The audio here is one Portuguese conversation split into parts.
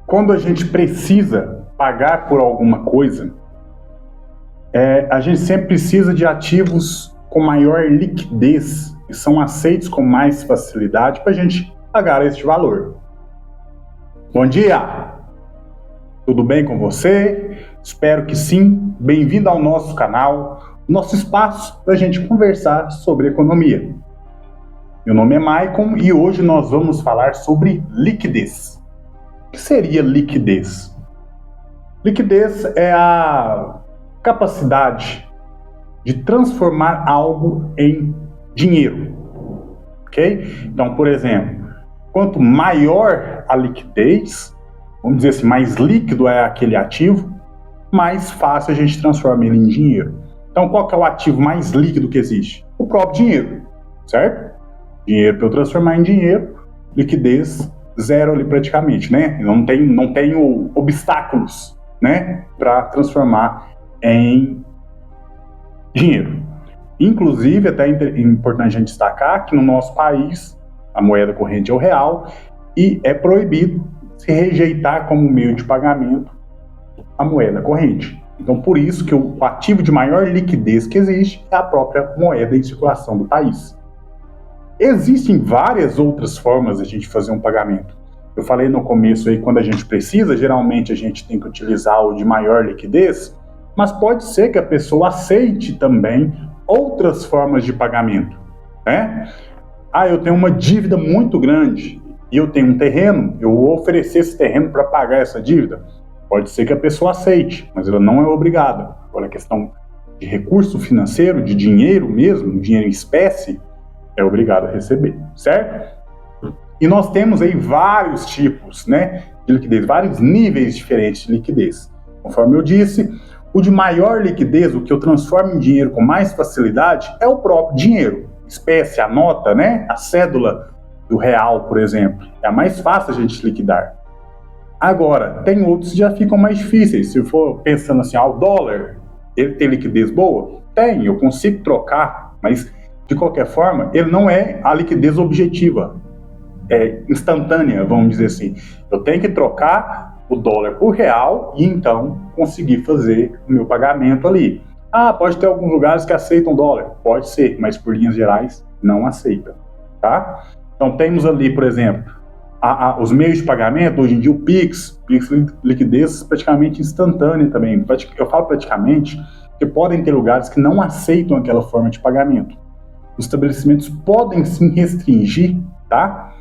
Quando a gente precisa pagar por alguma coisa, a gente sempre precisa de ativos com maior liquidez, que são aceitos com mais facilidade para a gente pagar este valor. Bom dia! Tudo bem com você? Espero que sim. Bem-vindo ao nosso canal, nosso espaço para a gente conversar sobre economia. Meu nome é Maicon e hoje nós vamos falar sobre liquidez. O que seria liquidez? Liquidez é a capacidade de transformar algo em dinheiro, ok? Então, por exemplo, quanto maior a liquidez, vamos dizer assim, mais líquido é aquele ativo, mais fácil a gente transforma ele em dinheiro. Então, qual que é o ativo mais líquido que existe? O próprio dinheiro, certo? Dinheiro para eu transformar em dinheiro, liquidez zero ali praticamente, né? Não tenho obstáculos, né, para transformar em dinheiro. Inclusive, até é importante a gente destacar que no nosso país a moeda corrente é o real e é proibido se rejeitar como meio de pagamento a moeda corrente. Então, por isso que o ativo de maior liquidez que existe é a própria moeda em circulação do país. Existem várias outras formas de a gente fazer um pagamento. Eu falei no começo aí, quando a gente precisa, geralmente a gente tem que utilizar o de maior liquidez, mas pode ser que a pessoa aceite também outras formas de pagamento, né? Eu tenho uma dívida muito grande e eu tenho um terreno, eu vou oferecer esse terreno para pagar essa dívida. Pode ser que a pessoa aceite, mas ela não é obrigada. Agora, a questão de recurso financeiro, de dinheiro mesmo, dinheiro em espécie, é obrigado a receber, certo? E nós temos aí vários tipos, né, de liquidez, vários níveis diferentes de liquidez. Conforme eu disse, o de maior liquidez, o que eu transformo em dinheiro com mais facilidade, é o próprio dinheiro. Espécie, a nota, né, a cédula do real, por exemplo, é a mais fácil a gente liquidar. Agora, tem outros que já ficam mais difíceis. Se eu for pensando assim, o dólar, ele tem liquidez boa? Tem, eu consigo trocar, mas de qualquer forma, ele não é a liquidez objetiva, é instantânea, vamos dizer assim. Eu tenho que trocar o dólar por real e então conseguir fazer o meu pagamento ali. Pode ter alguns lugares que aceitam dólar, pode ser, mas por linhas gerais não aceita, tá? Então temos ali, por exemplo, os meios de pagamento, hoje em dia o Pix liquidez praticamente instantânea também. Eu falo praticamente porque podem ter lugares que não aceitam aquela forma de pagamento. Os estabelecimentos podem sim restringir, tá?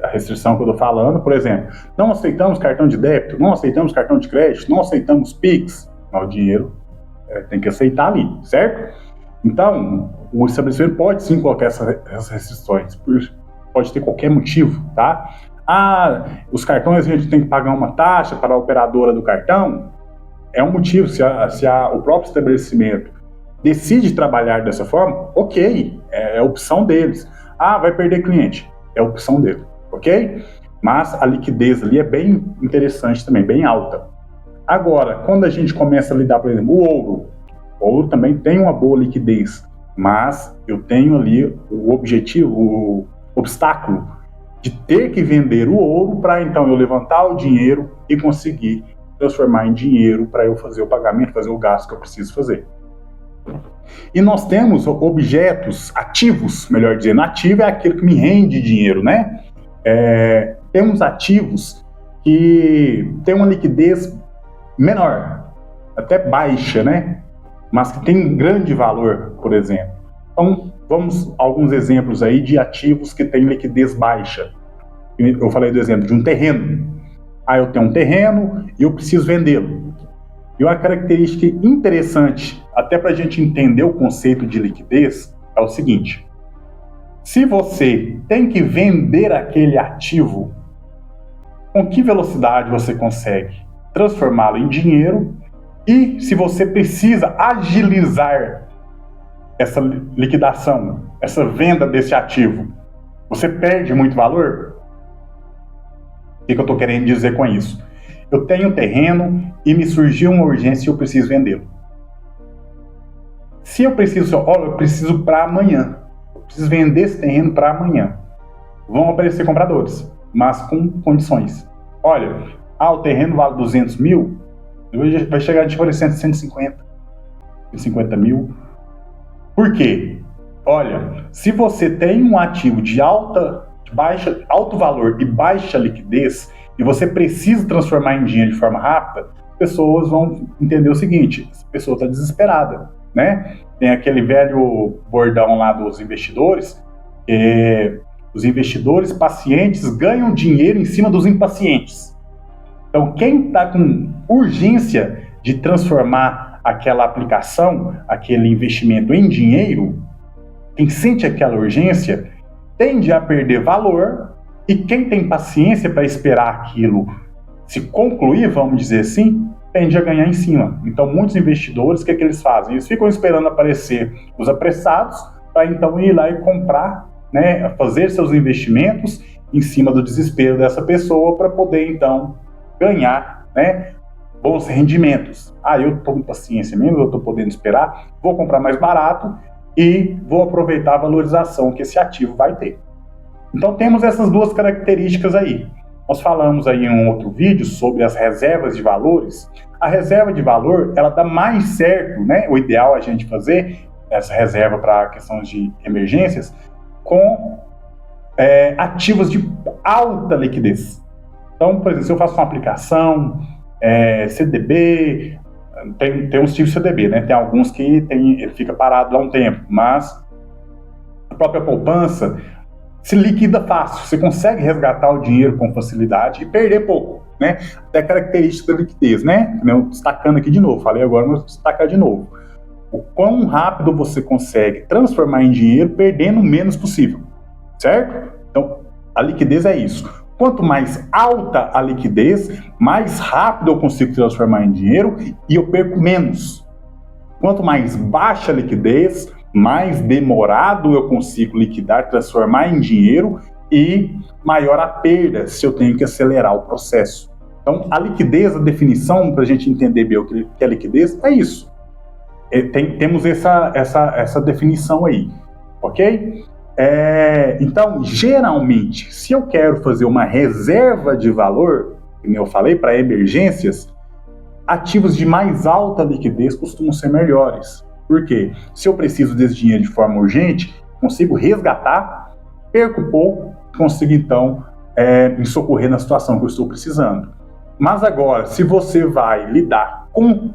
A restrição que eu estou falando, por exemplo, não aceitamos cartão de débito, não aceitamos cartão de crédito, não aceitamos Pix, o dinheiro tem que aceitar ali, certo? Então, o estabelecimento pode sim colocar essas restrições, pode ter qualquer motivo, tá? Os cartões a gente tem que pagar uma taxa para a operadora do cartão, é um motivo, se o próprio estabelecimento decide trabalhar dessa forma, ok, é a opção deles. Vai perder cliente, é a opção dele, ok? Mas a liquidez ali é bem interessante também, bem alta. Agora, quando a gente começa a lidar, por exemplo, o ouro também tem uma boa liquidez, mas eu tenho ali o obstáculo de ter que vender o ouro para então eu levantar o dinheiro e conseguir transformar em dinheiro para eu fazer o pagamento, fazer o gasto que eu preciso fazer. E nós temos objetos ativos, melhor dizendo, ativo é aquilo que me rende dinheiro, né? Temos ativos que têm uma liquidez menor, até baixa, né? Mas que tem grande valor, por exemplo. Então, vamos a alguns exemplos aí de ativos que têm liquidez baixa. Eu falei do exemplo de um terreno. Eu tenho um terreno e eu preciso vendê-lo. E uma característica interessante, até para a gente entender o conceito de liquidez, é o seguinte: se você tem que vender aquele ativo, com que velocidade você consegue transformá-lo em dinheiro? E se você precisa agilizar essa liquidação, essa venda desse ativo, você perde muito valor? O que eu estou querendo dizer com isso? Eu tenho um terreno e me surgiu uma urgência e eu preciso vendê-lo. Se eu preciso, eu preciso para amanhã, eu preciso vender esse terreno para amanhã. Vão aparecer compradores, mas com condições. Olha, o terreno vale 200 mil, vai chegar a de 150 mil. Por quê? Olha, se você tem um ativo de alto valor e baixa liquidez, e você precisa transformar em dinheiro de forma rápida, pessoas vão entender o seguinte: essa pessoa está desesperada, né? Tem aquele velho bordão lá dos investidores, os investidores pacientes ganham dinheiro em cima dos impacientes. Então, quem está com urgência de transformar aquela aplicação, aquele investimento em dinheiro, quem sente aquela urgência, tende a perder valor, e quem tem paciência para esperar aquilo se concluir, vamos dizer assim, tende a ganhar em cima. Então, muitos investidores, o que eles fazem? Eles ficam esperando aparecer os apressados para então ir lá e comprar, né, fazer seus investimentos em cima do desespero dessa pessoa para poder então ganhar, né, bons rendimentos. Eu estou com paciência mesmo, eu estou podendo esperar, vou comprar mais barato e vou aproveitar a valorização que esse ativo vai ter. Então temos essas duas características aí. Nós falamos aí em um outro vídeo sobre as reservas de valores. A reserva de valor, ela dá mais certo, né? O ideal é a gente fazer essa reserva para questões de emergências com ativos de alta liquidez. Então, por exemplo, se eu faço uma aplicação, CDB, tem uns tipos de CDB, né? Tem alguns que ele fica parado lá um tempo, mas a própria poupança se liquida fácil, você consegue resgatar o dinheiro com facilidade e perder pouco, né? Até característica da liquidez, né? Eu destacando aqui de novo, falei agora, mas vou destacar de novo. O quão rápido você consegue transformar em dinheiro perdendo o menos possível, certo? Então, a liquidez é isso. Quanto mais alta a liquidez, mais rápido eu consigo transformar em dinheiro e eu perco menos. Quanto mais baixa a liquidez, mais demorado eu consigo liquidar, transformar em dinheiro e maior a perda se eu tenho que acelerar o processo. Então, a liquidez, a definição para a gente entender bem o que é liquidez, é isso. Temos essa definição aí, ok? Então, geralmente, se eu quero fazer uma reserva de valor, como eu falei, para emergências, ativos de mais alta liquidez costumam ser melhores. Por quê? Se eu preciso desse dinheiro de forma urgente, consigo resgatar, perco pouco, consigo então me socorrer na situação que eu estou precisando. Mas agora, se você vai lidar com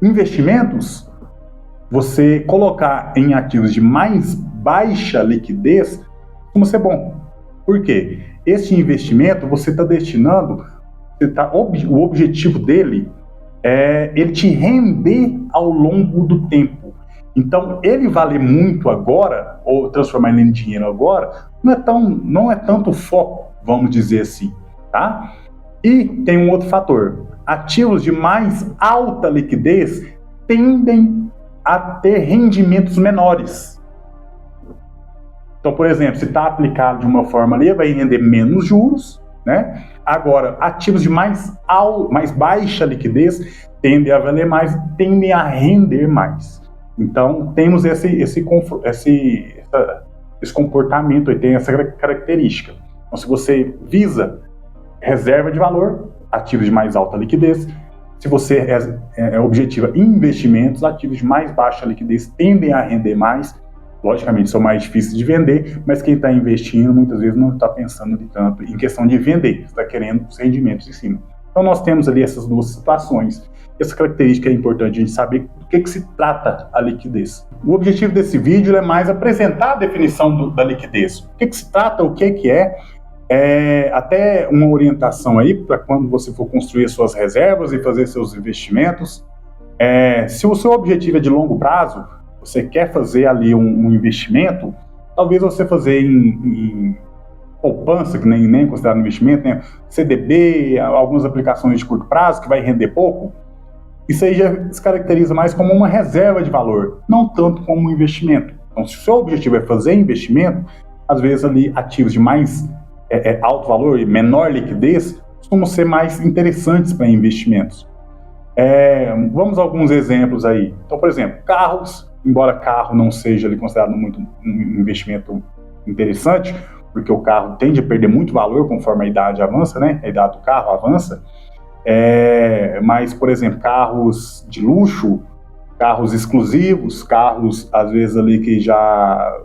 investimentos, você colocar em ativos de mais baixa liquidez costuma ser bom. Por quê? Este investimento você está destinando, o objetivo dele é ele te render ao longo do tempo. Então, ele vale muito agora, ou transformar ele em dinheiro agora, não é tanto foco, vamos dizer assim, tá? E tem um outro fator. Ativos de mais alta liquidez tendem a ter rendimentos menores. Então, por exemplo, se está aplicado de uma forma ali, vai render menos juros, né? Agora, ativos de mais baixa liquidez tendem a valer mais, tendem a render mais. Então, temos esse comportamento, tem essa característica. Então, se você visa reserva de valor, ativos de mais alta liquidez. Se você objetiva investimentos, ativos de mais baixa liquidez tendem a render mais. Logicamente, são mais difíceis de vender, mas quem está investindo muitas vezes não está pensando tanto em questão de vender, está querendo os rendimentos em cima. Então, nós temos ali essas duas situações. Essa característica é importante a gente saber do que se trata a liquidez. O objetivo desse vídeo é mais apresentar a definição da liquidez. O que se trata, o que é, até uma orientação aí para quando você for construir as suas reservas e fazer seus investimentos. Se o seu objetivo é de longo prazo, você quer fazer ali um investimento, talvez você fazer em poupança, que nem é considerado investimento, né? CDB, algumas aplicações de curto prazo que vai render pouco, isso aí já se caracteriza mais como uma reserva de valor, não tanto como um investimento. Então, se o seu objetivo é fazer investimento, às vezes ali ativos de mais alto valor e menor liquidez costumam ser mais interessantes para investimentos. Vamos a alguns exemplos aí. Então, por exemplo, carros, embora carro não seja ali considerado muito um investimento interessante, porque o carro tende a perder muito valor conforme a idade avança, né? A idade do carro avança. Mas, por exemplo, carros de luxo, carros exclusivos, carros, às vezes, ali que já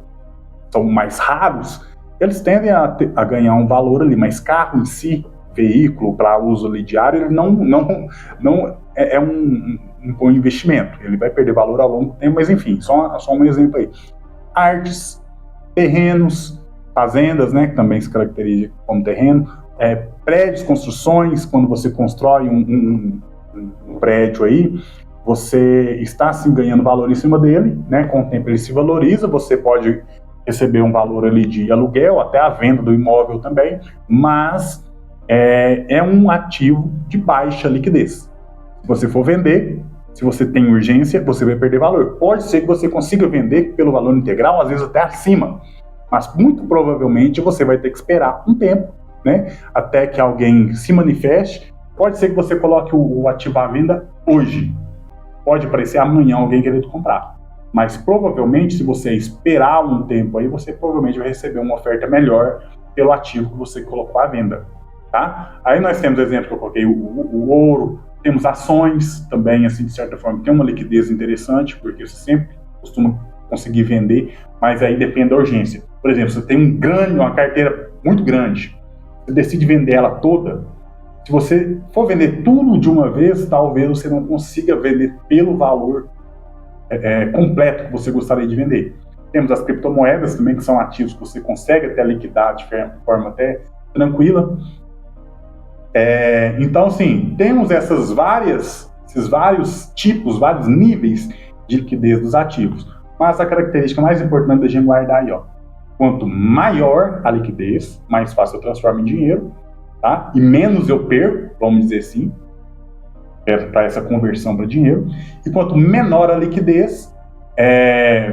são mais raros, eles tendem a ganhar um valor ali, mas carro em si, veículo para uso ali diário, ele não é um bom investimento. Ele vai perder valor ao longo do tempo, mas enfim, só um exemplo aí. Artes, terrenos, fazendas, né, que também se caracteriza como terreno, prédios, construções. Quando você constrói um prédio aí, você está assim ganhando valor em cima dele, né? Com o tempo ele se valoriza, você pode receber um valor ali de aluguel, até a venda do imóvel também, mas é um ativo de baixa liquidez. Se você for vender, se você tem urgência, você vai perder valor. Pode ser que você consiga vender pelo valor integral, às vezes até acima, mas muito provavelmente você vai ter que esperar um tempo, né, até que alguém se manifeste. Pode ser que você coloque o ativo à venda hoje, pode aparecer amanhã alguém querendo comprar, mas provavelmente, se você esperar um tempo aí, você provavelmente vai receber uma oferta melhor pelo ativo que você colocou à venda, tá? Aí nós temos exemplo que eu coloquei, o ouro, temos ações também, assim, de certa forma, tem uma liquidez interessante, porque você sempre costuma conseguir vender, mas aí depende da urgência. Por exemplo, você tem uma carteira muito grande, você decide vender ela toda. Se você for vender tudo de uma vez, talvez você não consiga vender pelo valor completo que você gostaria de vender. Temos as criptomoedas também, que são ativos que você consegue até liquidar de forma até tranquila. Então, assim, temos esses vários tipos, vários níveis de liquidez dos ativos. Mas a característica mais importante da gente guardar aí, ó, quanto maior a liquidez, mais fácil eu transformo em dinheiro, tá? E menos eu perco, vamos dizer assim, para essa conversão para dinheiro. E quanto menor a liquidez,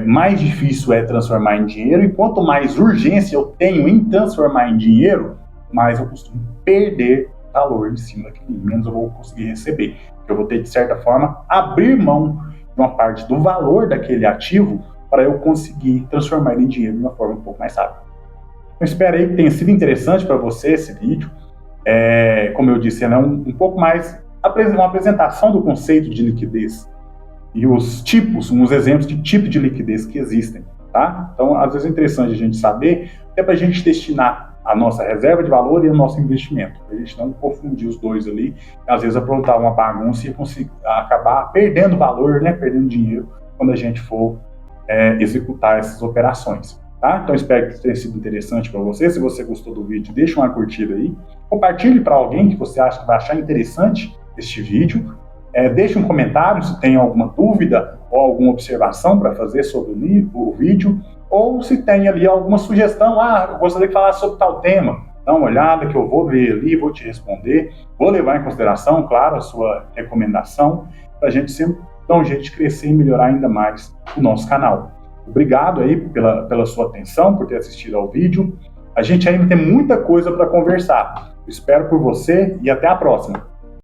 mais difícil é transformar em dinheiro. E quanto mais urgência eu tenho em transformar em dinheiro, mais eu costumo perder valor em cima daquilo, menos eu vou conseguir receber. Eu vou ter, de certa forma, abrir mão de uma parte do valor daquele ativo para eu conseguir transformar ele em dinheiro de uma forma um pouco mais rápida. Eu espero aí que tenha sido interessante para você esse vídeo. Como eu disse, é um pouco mais uma apresentação do conceito de liquidez e os tipos, uns exemplos de tipo de liquidez que existem, tá? Então, às vezes é interessante a gente saber, até para a gente destinar a nossa reserva de valor e o nosso investimento, para a gente não confundir os dois ali, às vezes aprontar uma bagunça e acabar perdendo valor, né, perdendo dinheiro, quando a gente for executar essas operações. Tá? Então espero que tenha sido interessante para você. Se você gostou do vídeo, deixa uma curtida aí, compartilhe para alguém que você acha que vai achar interessante este vídeo, deixe um comentário se tem alguma dúvida ou alguma observação para fazer sobre o vídeo, ou se tem ali alguma sugestão, eu gostaria de falar sobre tal tema, dá uma olhada que eu vou ver ali, vou te responder, vou levar em consideração, claro, a sua recomendação, para a gente sempre dar um jeito de crescer e melhorar ainda mais o nosso canal. Obrigado aí pela sua atenção, por ter assistido ao vídeo. A gente ainda tem muita coisa para conversar. Eu espero por você e até a próxima.